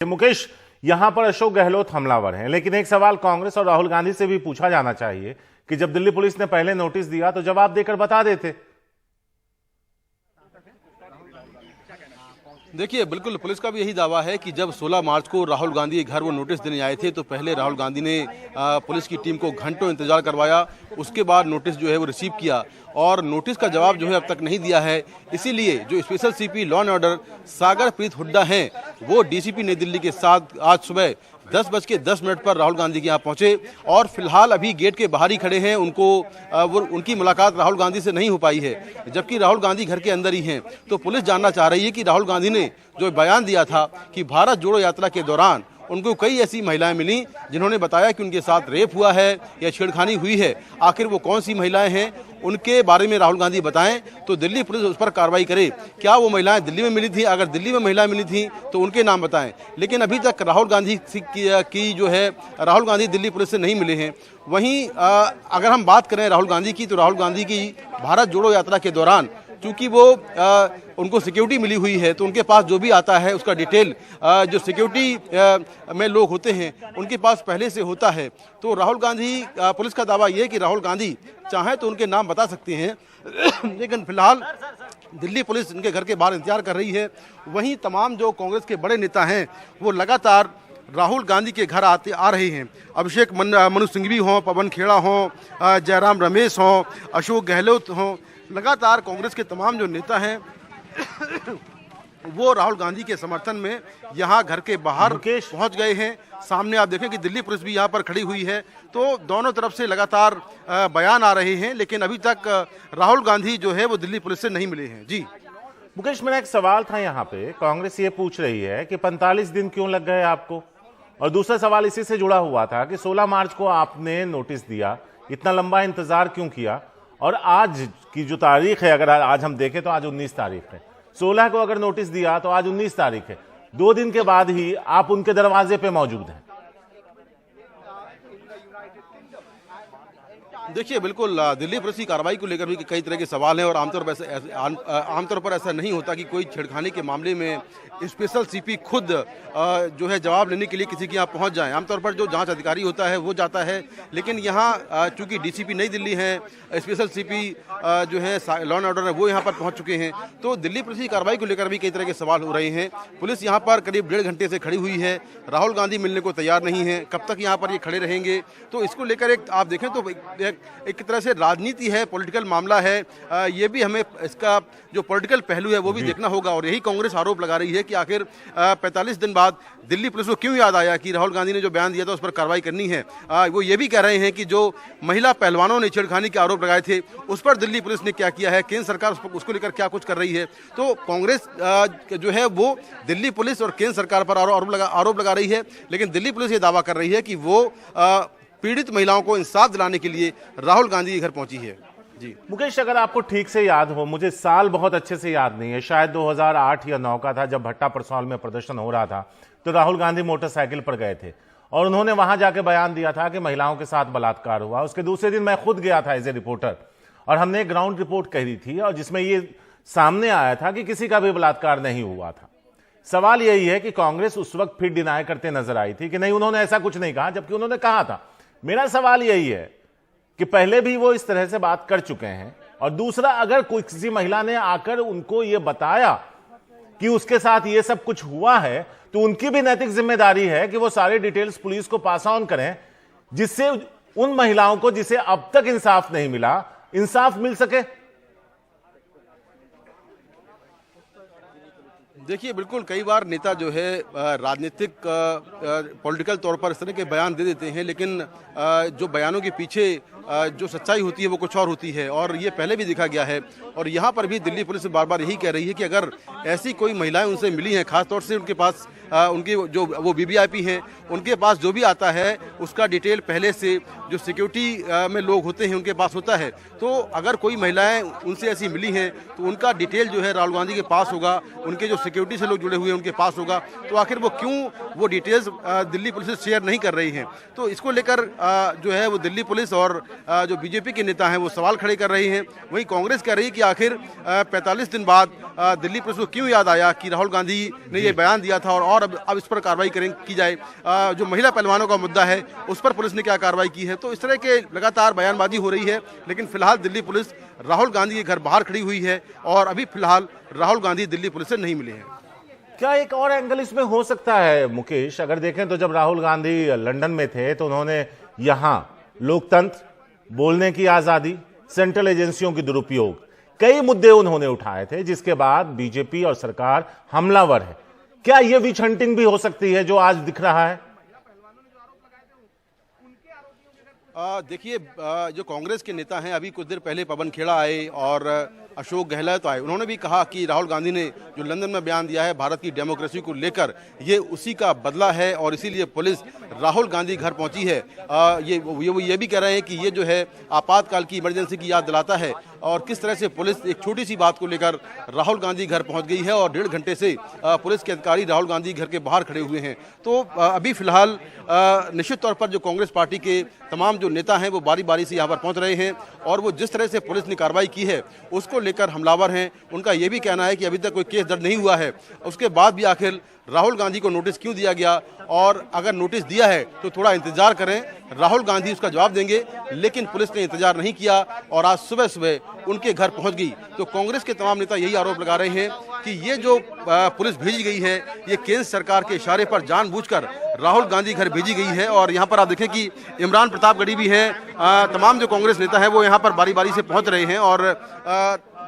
मुकेश, यहां पर अशोक गहलोत हमलावर हैं, लेकिन एक सवाल कांग्रेस और राहुल गांधी से भी पूछा जाना चाहिए कि जब दिल्ली पुलिस ने पहले नोटिस दिया तो जवाब देकर बता देते। देखिए, बिल्कुल पुलिस का भी यही दावा है कि जब 16 मार्च को राहुल गांधी के घर वो नोटिस देने आए थे तो पहले राहुल गांधी ने पुलिस की टीम को घंटों इंतजार करवाया, उसके बाद नोटिस जो है वो रिसीव किया और नोटिस का जवाब जो है अब तक नहीं दिया है। इसीलिए जो special CP law and order Sagar Preet Hooda हैं वो डीसीपी नई दिल्ली के साथ आज सुबह 10:10 पर राहुल गांधी के यहाँ पहुंचे और फिलहाल अभी गेट के बाहर ही खड़े हैं। उनकी मुलाकात राहुल गांधी से नहीं हो पाई है, जबकि राहुल गांधी घर के अंदर ही हैं। तो पुलिस जानना चाह रही है कि राहुल गांधी ने जो बयान दिया था कि भारत जोड़ो यात्रा के दौरान उनको कई ऐसी महिलाएं मिली जिन्होंने बताया कि उनके साथ रेप हुआ है या छेड़खानी हुई है, आखिर वो कौन सी महिलाएं हैं उनके बारे में राहुल गांधी बताएं तो दिल्ली पुलिस उस पर कार्रवाई करे। क्या वो महिलाएं दिल्ली में मिली थी? अगर दिल्ली में महिलाएं मिली थी तो उनके नाम बताएं। लेकिन अभी तक राहुल गांधी की जो है राहुल गांधी दिल्ली पुलिस से नहीं मिले हैं। वहीं अगर हम बात करें राहुल गांधी की तो राहुल गांधी की भारत जोड़ो यात्रा के दौरान चूंकि वो उनको सिक्योरिटी मिली हुई है तो उनके पास जो भी आता है उसका डिटेल जो सिक्योरिटी में लोग होते हैं उनके पास पहले से होता है। तो राहुल गांधी पुलिस का दावा यह है कि राहुल गांधी चाहे तो उनके नाम बता सकते हैं लेकिन फिलहाल दिल्ली पुलिस उनके घर के बाहर इंतजार कर रही है। वहीं तमाम जो कांग्रेस के बड़े नेता हैं वो लगातार राहुल गांधी के घर आ रहे हैं। अभिषेक मनु सिंघवी हों, पवन खेड़ा हों, जयराम रमेश हों, अशोक गहलोत हों, लगातार कांग्रेस के तमाम जो नेता हैं वो राहुल गांधी के समर्थन में यहाँ घर के बाहर पहुँच गए हैं। सामने आप देखें कि दिल्ली पुलिस भी यहाँ पर खड़ी हुई है। तो दोनों तरफ से लगातार बयान आ रहे हैं, लेकिन अभी तक राहुल गांधी जो है वो दिल्ली पुलिस से नहीं मिले हैं। जी मुकेश, मेरा एक सवाल था यहाँ पे, कांग्रेस ये पूछ रही है कि 45 दिन क्यों लग गए आपको, और दूसरा सवाल इसी से जुड़ा हुआ था कि 16 मार्च को आपने नोटिस दिया, इतना लंबा इंतजार क्यों किया, और आज की जो तारीख है अगर आज हम देखें तो आज 19 तारीख है, 16 को अगर नोटिस दिया तो आज 19 तारीख है, 2 दिन के बाद ही आप उनके दरवाजे पे मौजूद हैं। देखिए, बिल्कुल दिल्ली पुलिस की कार्रवाई को लेकर भी कई तरह के सवाल हैं और आमतौर पर ऐसा नहीं होता कि कोई छेड़खानी के मामले में स्पेशल सीपी खुद जो है जवाब लेने के लिए किसी के यहाँ पहुँच जाए। आमतौर पर जो जांच अधिकारी होता है वो जाता है, लेकिन यहाँ चूंकि डीसीपी नई दिल्ली है, स्पेशल सीपी जो है लॉ एंड ऑर्डर है वो यहाँ पर पहुँच चुके हैं। तो दिल्ली पुलिस की कार्रवाई को लेकर भी कई तरह के सवाल हो रहे हैं। पुलिस यहाँ पर करीब 1.5 घंटे से खड़ी हुई है, राहुल गांधी मिलने को तैयार नहीं है, कब तक यहाँ पर ये खड़े रहेंगे। तो इसको लेकर एक आप देखें तो एक तरह से राजनीति है, पॉलिटिकल मामला है। ये भी हमें इसका जो पॉलिटिकल पहलू है वो भी देखना होगा और यही कांग्रेस आरोप लगा रही है कि आखिर 45 दिन बाद दिल्ली पुलिस को क्यों याद आया कि राहुल गांधी ने जो बयान दिया था उस पर कार्रवाई करनी है। वो ये भी कह रहे हैं कि जो महिला पहलवानों ने छेड़खानी के आरोप लगाए थे उस पर दिल्ली पुलिस ने क्या किया है, केंद्र सरकार उसको लेकर क्या कुछ कर रही है। तो कांग्रेस जो है वो दिल्ली पुलिस और केंद्र सरकार पर आरोप लगा रही है, लेकिन दिल्ली पुलिस ये दावा कर रही है कि वो पीड़ित महिलाओं को इंसाफ दिलाने के लिए राहुल गांधी के घर पहुंची है। जी मुकेश, अगर आपको ठीक से याद हो, मुझे साल बहुत अच्छे से याद नहीं है, शायद 2008 या 9 का था जब भट्टा परसौल में प्रदर्शन हो रहा था, तो राहुल गांधी मोटरसाइकिल पर गए थे और उन्होंने वहां जाके बयान दिया था कि महिलाओं के साथ बलात्कार हुआ। उसके दूसरे दिन मैं खुद गया था एज ए रिपोर्टर और हमने एक ग्राउंड रिपोर्ट करी थी और जिसमें ये सामने आया था कि किसी का भी बलात्कार नहीं हुआ था। सवाल यही है कि कांग्रेस उस वक्त फिर डिनाई करते नजर आई थी कि नहीं, उन्होंने ऐसा कुछ नहीं कहा, जबकि उन्होंने कहा था। मेरा सवाल यही है कि पहले भी वो इस तरह से बात कर चुके हैं, और दूसरा, अगर कोई किसी महिला ने आकर उनको ये बताया कि उसके साथ ये सब कुछ हुआ है तो उनकी भी नैतिक जिम्मेदारी है कि वो सारे डिटेल्स पुलिस को पास ऑन करें, जिससे उन महिलाओं को जिसे अब तक इंसाफ नहीं मिला, इंसाफ मिल सके। देखिए, बिल्कुल कई बार नेता जो है राजनीतिक पॉलिटिकल तौर पर इस तरह के बयान दे देते हैं, लेकिन जो बयानों के पीछे जो सच्चाई होती है वो कुछ और होती है और ये पहले भी देखा गया है। और यहाँ पर भी दिल्ली पुलिस बार बार यही कह रही है कि अगर ऐसी कोई महिलाएं उनसे मिली हैं, खासतौर से उनके पास उनकी जो वो वीवीआईपी हैं, उनके पास जो भी आता है उसका डिटेल पहले से जो सिक्योरिटी में लोग होते हैं उनके पास होता है। तो अगर कोई महिलाएं उनसे ऐसी मिली हैं तो उनका डिटेल जो है राहुल गांधी के पास होगा, उनके जो सिक्योरिटी से लोग जुड़े हुए हैं उनके पास होगा। तो आखिर वो क्यों वो डिटेल्स दिल्ली पुलिस से शेयर नहीं कर रही हैं। तो इसको लेकर जो है वो दिल्ली पुलिस और जो बीजेपी के नेता हैं वो सवाल खड़े कर रहे हैं। वहीं कांग्रेस कह रही है कि आखिर 45 दिन बाद दिल्ली पुलिस को क्यों याद आया कि राहुल गांधी ने ये बयान दिया था और अब इस पर कार्रवाई की जाए। जो महिला पहलवानों का मुद्दा है उस पर पुलिस ने क्या कार्रवाई की है। तो इस तरह के लगातार बयानबाजी हो रही है, लेकिन फिलहाल दिल्ली पुलिस राहुल गांधी के घर बाहर खड़ी हुई है और अभी फिलहाल राहुल गांधी दिल्ली पुलिस से नहीं मिले हैं। क्या एक और एंगल इसमें हो सकता है मुकेश? अगर देखें तो जब राहुल गांधी लंदन में थे तो उन्होंने यहां लोकतंत्र, बोलने की आजादी, सेंट्रल एजेंसियों की दुरुपयोग, कई मुद्दे उन्होंने उठाए थे, जिसके बाद बीजेपी और सरकार हमलावर है। क्या यह विच हंटिंग भी हो सकती है जो आज दिख रहा है? देखिए, जो कांग्रेस के नेता हैं, अभी कुछ देर पहले पवन खेड़ा आए और अशोक गहलोत आए। उन्होंने भी कहा कि राहुल गांधी ने जो लंदन में बयान दिया है भारत की डेमोक्रेसी को लेकर, ये उसी का बदला है और इसीलिए पुलिस राहुल गांधी घर पहुंची है। ये भी कह रहे हैं कि ये जो है आपातकाल की इमरजेंसी की याद दिलाता है और किस तरह से पुलिस एक छोटी सी बात को लेकर राहुल गांधी घर पहुंच गई है और 1.5 घंटे से पुलिस के अधिकारी राहुल गांधी घर के बाहर खड़े हुए हैं। तो अभी फिलहाल निश्चित तौर पर जो कांग्रेस पार्टी के तमाम जो नेता हैं वो बारी बारी से यहाँ पर पहुंच रहे हैं और वो जिस तरह से पुलिस ने कार्रवाई की है उसको लेकर हमलावर हैं। उनका ये भी कहना है कि अभी तक कोई केस दर्ज नहीं हुआ है, उसके बाद भी आखिर राहुल गांधी को नोटिस क्यों दिया गया, और अगर नोटिस दिया है तो थोड़ा इंतजार करें, राहुल गांधी उसका जवाब देंगे। लेकिन पुलिस ने इंतजार नहीं किया और आज सुबह सुबह उनके घर पहुंच गई। तो कांग्रेस के तमाम नेता यही आरोप लगा रहे हैं कि ये जो पुलिस भेजी गई है ये केंद्र सरकार के इशारे पर जानबूझकर राहुल गांधी घर भेजी गई है। और यहाँ पर आप देखें कि इमरान प्रतापगढ़ी भी हैं, तमाम जो कांग्रेस नेता हैं वो यहाँ पर बारी बारी से पहुँच रहे हैं और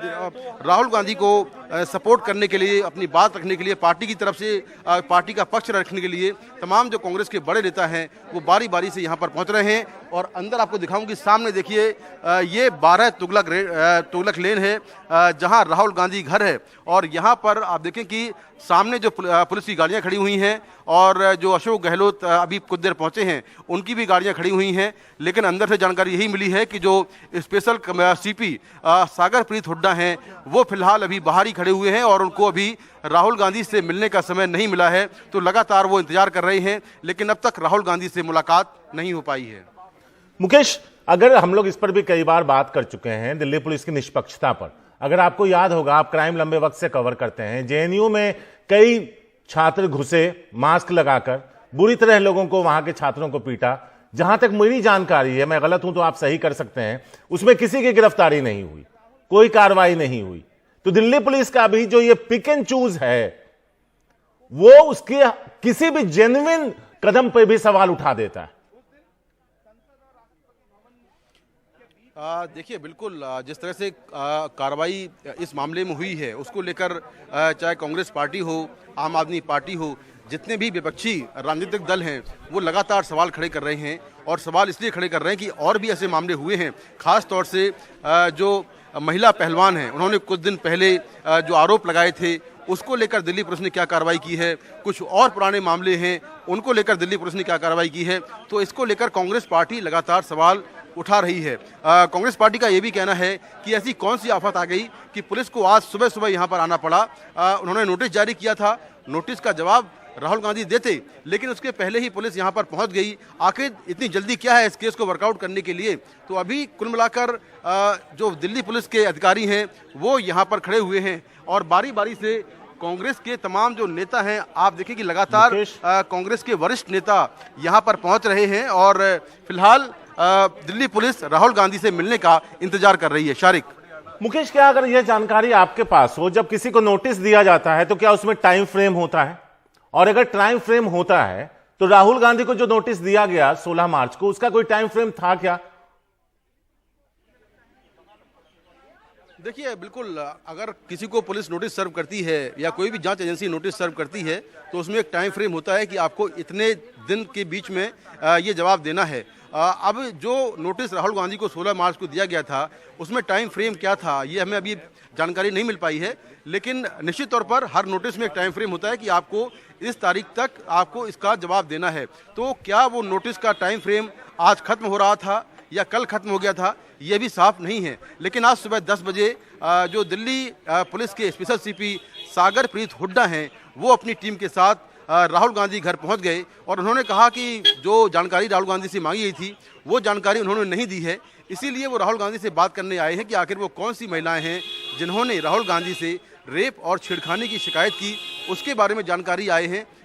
राहुल गांधी को सपोर्ट करने के लिए, अपनी बात रखने के लिए, पार्टी की तरफ से पार्टी का पक्ष रखने के लिए तमाम जो कांग्रेस के बड़े नेता हैं वो बारी बारी से यहाँ पर पहुँच रहे हैं। और अंदर आपको दिखाऊंगी, सामने देखिए ये 12 तुगलक लेन है जहाँ राहुल गांधी घर है और यहाँ पर आप देखें कि सामने जो पुलिस की गाड़ियाँ खड़ी हुई हैं और जो अशोक गहलोत अभी कुछ देर पहुँचे हैं उनकी भी गाड़ियाँ खड़ी हुई हैं। लेकिन अंदर से जानकारी यही मिली है कि जो स्पेशल सीपी सागरप्रीत हुड्डा हैं वो फिलहाल अभी बाहर ही खड़े हुए हैं और उनको अभी राहुल गांधी से मिलने का समय नहीं मिला है। तो लगातार वो इंतजार कर रहे हैं, लेकिन अब तक राहुल गांधी से मुलाकात नहीं हो पाई है। मुकेश, अगर हम लोग इस पर भी कई बार बात कर चुके हैं दिल्ली पुलिस की निष्पक्षता पर, अगर आपको याद होगा, आप क्राइम लंबे वक्त से कवर करते हैं, जेएनयू में कई छात्र घुसे मास्क लगाकर, बुरी तरह लोगों को, वहां के छात्रों को पीटा। जहां तक मेरी जानकारी है, मैं गलत हूं तो आप सही कर सकते हैं, उसमें किसी की गिरफ्तारी नहीं हुई, कोई कार्रवाई नहीं हुई। तो दिल्ली पुलिस का भी जो ये पिक एंड चूज है वो उसके किसी भी जेन्युइन कदम पर भी सवाल उठा देता है। देखिए, बिल्कुल जिस तरह से कार्रवाई इस मामले में हुई है उसको लेकर चाहे कांग्रेस पार्टी हो, आम आदमी पार्टी हो, जितने भी विपक्षी राजनीतिक दल हैं वो लगातार सवाल खड़े कर रहे हैं और सवाल इसलिए खड़े कर रहे हैं कि और भी ऐसे मामले हुए हैं। खास तौर से जो महिला पहलवान हैं उन्होंने कुछ दिन पहले जो आरोप लगाए थे उसको लेकर दिल्ली पुलिस ने क्या कार्रवाई की है, कुछ और पुराने मामले हैं उनको लेकर दिल्ली पुलिस ने क्या कार्रवाई की है। तो इसको लेकर कांग्रेस पार्टी लगातार सवाल उठा रही है। कांग्रेस पार्टी का यह भी कहना है कि ऐसी कौन सी आफत आ गई कि पुलिस को आज सुबह सुबह यहाँ पर आना पड़ा। उन्होंने नोटिस जारी किया था, नोटिस का जवाब राहुल गांधी देते, लेकिन उसके पहले ही पुलिस यहाँ पर पहुँच गई। आखिर इतनी जल्दी क्या है इस केस को वर्कआउट करने के लिए? तो अभी कुल मिलाकर जो दिल्ली पुलिस के अधिकारी हैं वो यहाँ पर खड़े हुए हैं और बारी बारी से कांग्रेस के तमाम जो नेता हैं, आप देखें कि लगातार कांग्रेस के वरिष्ठ नेता यहाँ पर पहुँच रहे हैं और फिलहाल दिल्ली पुलिस राहुल गांधी से मिलने का इंतजार कर रही है। शारिक, मुकेश, क्या अगर यह जानकारी आपके पास हो, जब किसी को नोटिस दिया जाता है तो क्या उसमें टाइम फ्रेम होता है? और अगर टाइम फ्रेम होता है तो राहुल गांधी को जो नोटिस दिया गया 16 मार्च को, उसका कोई टाइम फ्रेम था क्या? देखिए, बिल्कुल अगर किसी को पुलिस नोटिस सर्व करती है या कोई भी जांच एजेंसी नोटिस सर्व करती है तो उसमें एक टाइम फ्रेम होता है कि आपको इतने दिन के बीच में ये जवाब देना है। अब जो नोटिस राहुल गांधी को 16 मार्च को दिया गया था उसमें टाइम फ्रेम क्या था ये हमें अभी जानकारी नहीं मिल पाई है, लेकिन निश्चित तौर पर हर नोटिस में एक टाइम फ्रेम होता है कि आपको इस तारीख तक आपको इसका जवाब देना है। तो क्या वो नोटिस का टाइम फ्रेम आज खत्म हो रहा था या कल खत्म हो गया था, ये भी साफ नहीं है। लेकिन आज सुबह 10 बजे जो दिल्ली पुलिस के स्पेशल सीपी सागरप्रीत हुड्डा हैं वो अपनी टीम के साथ राहुल गांधी घर पहुंच गए और उन्होंने कहा कि जो जानकारी राहुल गांधी से मांगी गई थी वो जानकारी उन्होंने नहीं दी है। इसीलिए वो राहुल गांधी से बात करने आए हैं कि आखिर वो कौन सी महिलाएं हैं जिन्होंने राहुल गांधी से रेप और छेड़खानी की शिकायत की, उसके बारे में जानकारी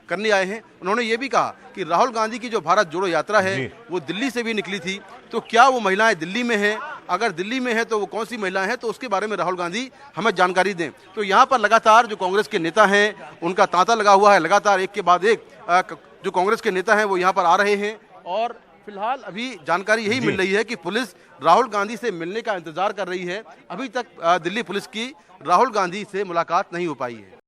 करने आए हैं। उन्होंने ये भी कहा कि राहुल गांधी की जो भारत जोड़ो यात्रा है वो दिल्ली से भी निकली थी, तो क्या वो महिलाएं दिल्ली में हैं? अगर दिल्ली में है तो वो कौन सी महिलाएं हैं, तो उसके बारे में राहुल गांधी हमें जानकारी दें। तो यहाँ पर लगातार जो कांग्रेस के नेता हैं उनका तांता लगा हुआ है, लगातार एक के बाद एक जो कांग्रेस के नेता हैं वो यहाँ पर आ रहे हैं और फिलहाल अभी जानकारी यही मिल रही है कि पुलिस राहुल गांधी से मिलने का इंतजार कर रही है। अभी तक दिल्ली पुलिस की राहुल गांधी से मुलाकात नहीं हो पाई है।